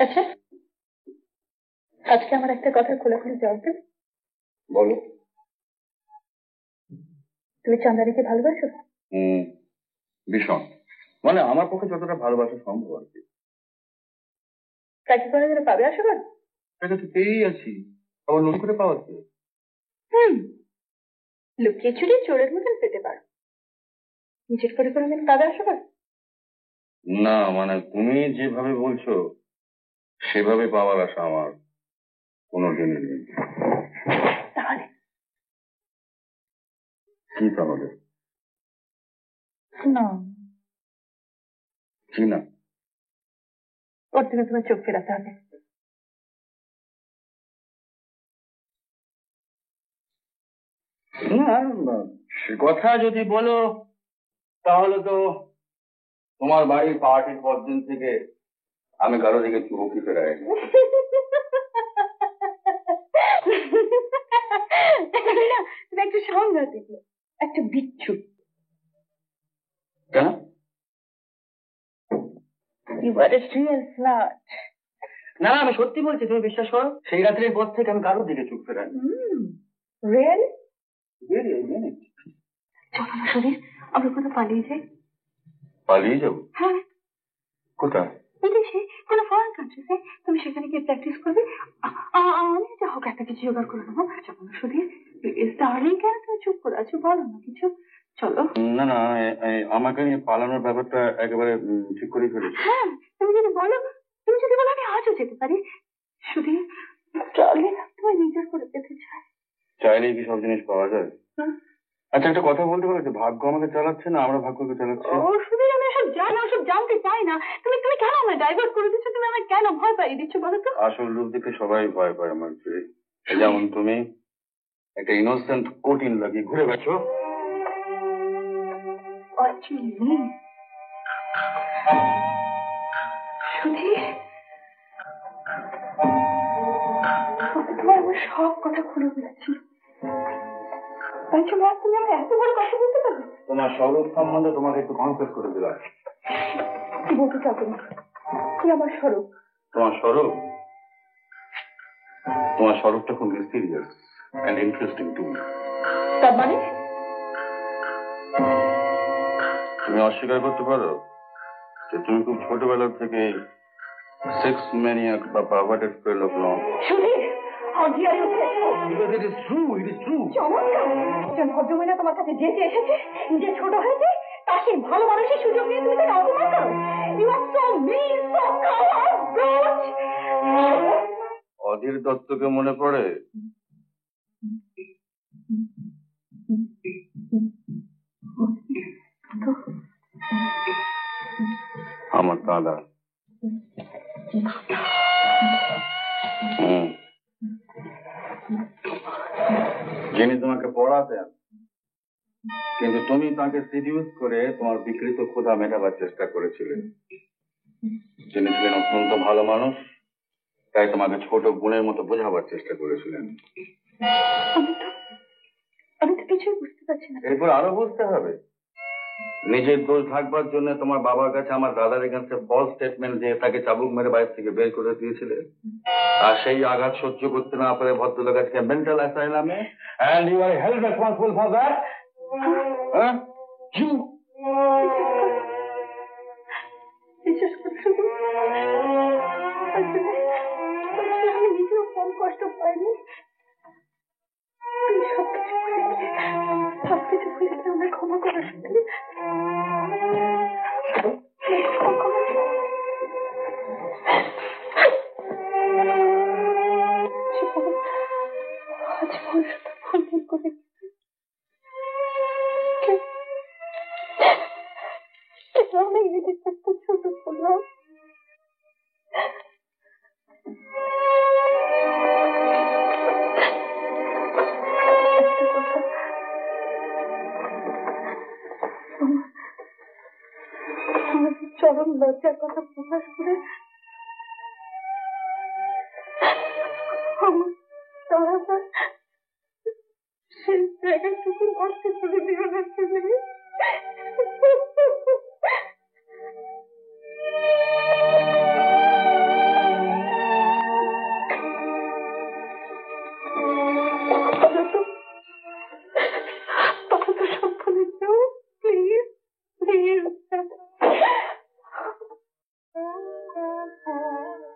আচ্ছা, আজকে আমার একটা কথা খোলাখুলি জবাব দেবে? বলো। তুমি চন্দ্রানীকে ভালোবাসো? ভীষণ, মানে আমার পক্ষে যতটা ভালোবাসা সম্ভব আর কি। তাকে করা গেলে পাবে আশীর্বাদ? তাকে তো পেয়েই আছি, আবার নতুন করে পাওয়া কি? লুকিয়ে চুরিয়ে চোরের মতন পেতে পারো, নিজের করে কোনোদিন পাবে আশীর্বাদ? না, মানে তুমি যেভাবে বলছো সেভাবে পাওয়ার আশা আমার কোনোদিনই নেই। তাহলে কি তাহলে? না, কি না? ওর থেকে তোমার চোখ ফেরাতে হবে। না, সে কথা যদি বলো তাহলে তো তোমার বাড়ির পার্টির পর দিন থেকে আমি কারো দিকে চুমকি ফেরাই। তুমি একটা সাংঘাতিক, একটা বিচ্ছু। কেন? You are a real flirt. না, আমি সত্যি বলছি, তুমি বিশ্বাস করো, সেই রাত্রির পর থেকে আমি কারোর দিকে চোখ ফেরাই। Really? চলো না সুধীর, আমরা কোথাও পালিয়ে যাই। পালিয়ে যাবো? হ্যাঁ। কোথায়? বিদেশে, কোনো ফরেন কান্ট্রিতে। তুমি সেখানে গিয়ে প্র্যাকটিস করবে, আমি যা হোক একটা কিছু জোগাড় করে নেবো। চলো না সুধীর, ডার্লিং, কেন তুমি চুপ করে আছো? বলো না কিছু, চলো। না, আমাকে নিয়ে পালানোর ব্যাপারটা একেবারে ঠিক করে ফেলেছি। হ্যাঁ, তুমি যদি বলো আমি আজও যেতে পারি। সুধীর ডার্লিং, তোমার নিজের করে পেতে চাই। চাইলেই কি সব জিনিস পাওয়া যায়? আচ্ছা, একটা কথা বলতে পারো, যে ভাগ্য আমাকে চালাচ্ছে না আমরা ভাগ্যকে চালাচ্ছি? ও সুধীর, আমি এসব জানি, ওসব জানতে চাই না। তুমি কেন আমায় ডাইভার্ট করে দিচ্ছ? তুমি আমায় কেন ভয় পাইয়ে দিচ্ছ বলো তো? আসল রূপ দেখে সবাই ভয় পায় আমার চেয়ে। যেমন তুমি একটা ইনোসেন্ট কোটিন লাগিয়ে ঘুরে গেছো। সুধীর, তোমার আমার সব কথা খুলে বলেছি, তাই জন্য তুমি আমার এত বড় কথা বলতে পারো? তোমার স্বরূপ সম্বন্ধে তোমাকে একটু কনফিউজ করে দিলাম। কি বলতে চাও তুমি? কি আমার স্বরূপ? তোমার স্বরূপটা খুব mysterious and interesting to me. তার মানে? তুমি অস্বীকার করতে পারো যে তুমি খুব ছোটবেলা থেকে সেক্স ম্যানিয়াক বা পারভার্টেড ফেলো নও? Sudhir, It is true. চমৎকার! একজন ভদ্রমহিলা তোমার কাছে যেতে এসেছে, যে ছোট হয়েছে, তার সেই ভালো মানুষের সুযোগ নিয়ে তুমি তাকে অপমান করো। You are so mean, so coward, brute! অধীর দত্তকে মনে পড়ে? আমার দাদা। যিনি তোমাকে পড়াতেন, কিন্তু তুমি তাকে সিডিউস করে তোমার বিকৃত ক্ষুধা মেটাবার চেষ্টা করেছিলে। যিনি ছিলেন অত্যন্ত ভালো মানুষ, তাই তোমাকে ছোট বোনের মতো বোঝাবার চেষ্টা করেছিলেন। আমি তো কিছুই বুঝতে পারছি না। এরপর আরো বুঝতে হবে, নিজের দোষ ঢাকবার জন্য তোমার বাবার কাছে আমার দাদার এগেন্স্টে ফলস স্টেটমেন্ট দিয়ে তাকে চাবুক মেরে বাইরে থেকে বের করে দিয়েছিলে। আর সেই আঘাত সহ্য করতে না পারে ভদ্রলোক আজকে mental অ্যাসাইলামে, and you are held responsible for that. You বিশেষ করে শুধু আমি নিজেও কম কষ্ট পাইনি। তুমি সবকিছু ভুলে গিয়ে আমায় ক্ষমা করে দিলে। ভুল করে আমি একটা ছোট করলাম। চরম লজ্জার কথা প্রকাশ করে আমার সেই জায়গাটুকু নষ্ট করে দিও না তুমি। না